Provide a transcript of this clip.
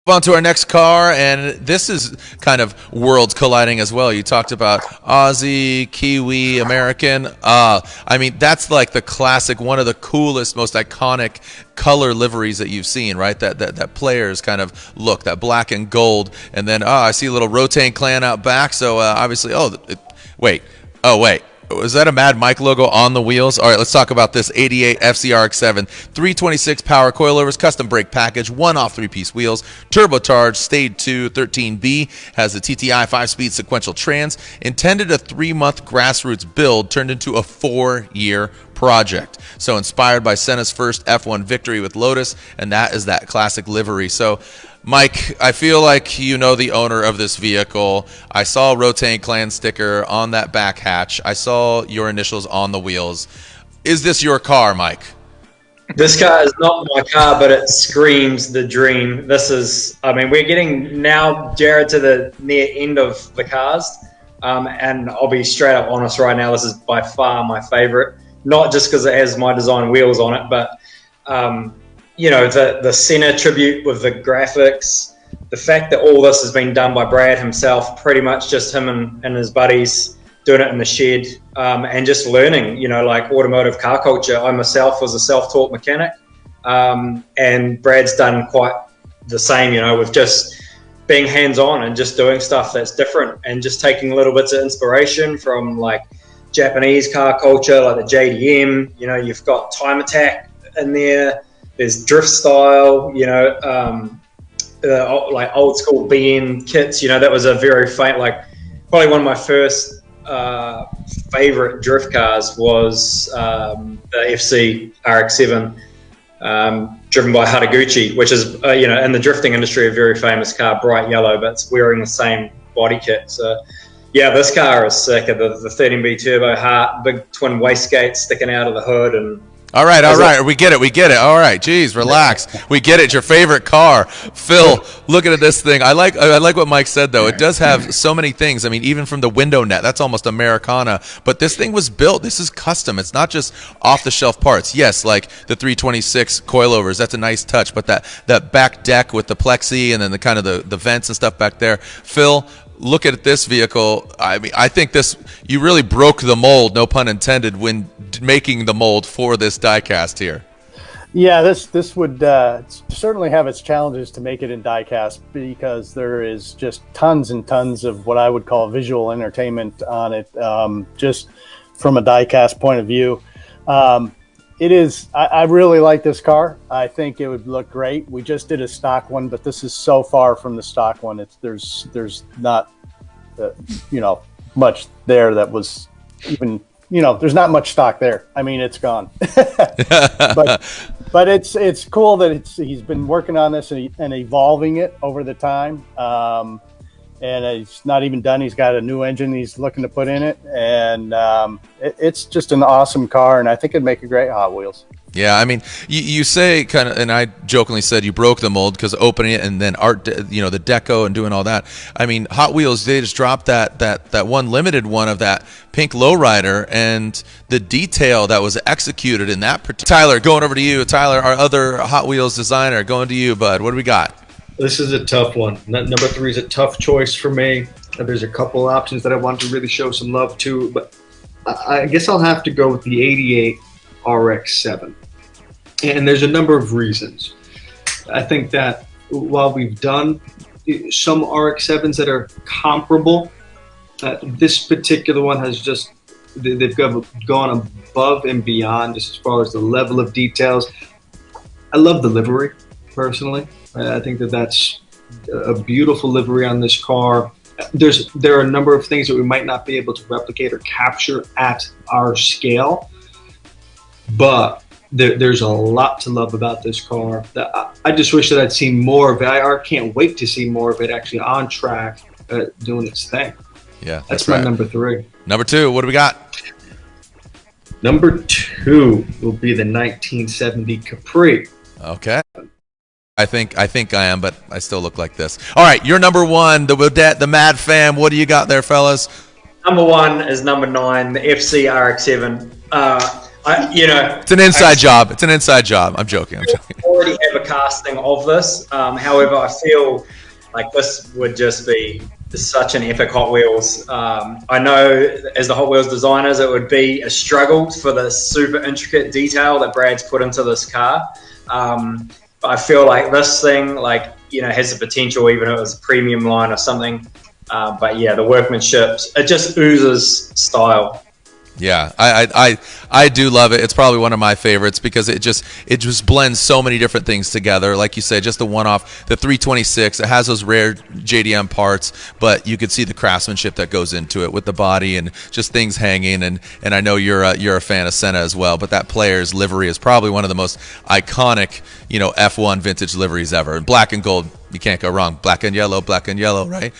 On to our next car, and this is kind of worlds colliding as well. You talked about Aussie, Kiwi, American. I mean, that's like the classic, one of the coolest, most iconic color liveries that you've seen, right? That player's kind of look, that black and gold, and then I see a little Rotain clan out back. So obviously, wait. Was that a Mad Mike logo on the wheels? All right, let's talk about this 88 Fc RX7, 326 power coilovers, custom brake package, one-off three-piece wheels, turbocharged, Stage 2, 13B, has the TTI 5-speed sequential trans, intended a 3-month grassroots build, turned into a 4-year project. So inspired by Senna's first F1 victory with Lotus, and that is that classic livery. So Mike, I feel like you know the owner of this vehicle. I saw a Rotain Clan sticker on that back hatch. I saw your initials on the wheels. Is this your car, Mike? This car is not my car, but it screams the dream. This is, I mean, we're getting now, Jared, to the near end of the cars. And I'll be straight up honest right now, this is by far my favorite. Not just because it has my design wheels on it, but you know, the Senna tribute with the graphics, the fact that all this has been done by Brad himself, pretty much just him and his buddies doing it in the shed, and just learning, you know, like automotive car culture. I myself was a self-taught mechanic, and Brad's done quite the same, you know, with just being hands-on and just doing stuff that's different and just taking little bits of inspiration from like Japanese car culture, like the JDM, you know, you've got time attack in there. There's drift style, you know, like old school BM kits. You know, that was a very faint, like probably one of my first favorite drift cars was the FC RX7, driven by Haraguchi, which is, you know, in the drifting industry, a very famous car, bright yellow, but it's wearing the same body kit. So, yeah, this car is sick. The 13B turbo heart, big twin wastegates sticking out of the hood, and All right. We get it. All right, geez, relax. We get it. It's your favorite car. Phil, looking at this thing. I like what Mike said, though. It does have so many things. I mean, even from the window net, that's almost Americana. But this thing was built. This is custom. It's not just off-the-shelf parts. Yes, like the 326 coilovers. That's a nice touch. But that back deck with the plexi and then the kind of the vents and stuff back there. Phil, look at this vehicle. I mean, I think you really broke the mold, no pun intended, when making the mold for this diecast here. Yeah, this would certainly have its challenges to make it in diecast, because there is just tons and tons of what I would call visual entertainment on it, just from a diecast point of view. It is. I really like this car. I think it would look great. We just did a stock one, but this is so far from the stock one. There's not, you know, much there that was even, you know, there's not much stock there. I mean, it's gone. but it's cool that he's been working on this and evolving it over the time. And he's not even done. He's got a new engine he's looking to put in it. And it's just an awesome car, and I think it'd make a great Hot Wheels. Yeah, I mean, you say kind of, and I jokingly said you broke the mold because opening it and then you know, the deco and doing all that. I mean, Hot Wheels, they just dropped that one limited one of that pink lowrider, and the detail that was executed in that particular. Tyler, going over to you. Tyler, our other Hot Wheels designer, going to you, bud. What do we got? This is a tough one. Number 3 is a tough choice for me. There's a couple options that I want to really show some love to, but I guess I'll have to go with the 88 RX7. And there's a number of reasons. I think that while we've done some RX7s that are comparable, this particular one has just, they've gone above and beyond just as far as the level of details. I love the livery, personally. I think that's a beautiful livery on this car. There are a number of things that we might not be able to replicate or capture at our scale, but there's a lot to love about this car. I just wish that I'd seen more of it. I can't wait to see more of it actually on track, doing its thing. Yeah, that's my right. number 3. Number 2, what do we got? Number 2 will be the 1970 Capri. Okay. I think I am, but I still look like this. All right, you're number 1, the Wedette, the Mad Fam. What do you got there, fellas? Number 1 is number 9, the FC RX7. It's an inside job. It's an inside job. I'm joking. Already have a casting of this. However, I feel like this would just be such an epic Hot Wheels. I know as the Hot Wheels designers, it would be a struggle for the super intricate detail that Brad's put into this car. But I feel like this thing, has the potential, even if it was a premium line or something. But yeah, the workmanship, it just oozes style. Yeah, I do love it. It's probably one of my favorites because it just blends so many different things together. Like you said, just the one-off, the 326. It has those rare JDM parts, but you could see the craftsmanship that goes into it with the body and just things hanging. And I know you're a fan of Senna as well, but that player's livery is probably one of the most iconic, F1 vintage liveries ever. Black and gold, you can't go wrong. Black and yellow, right?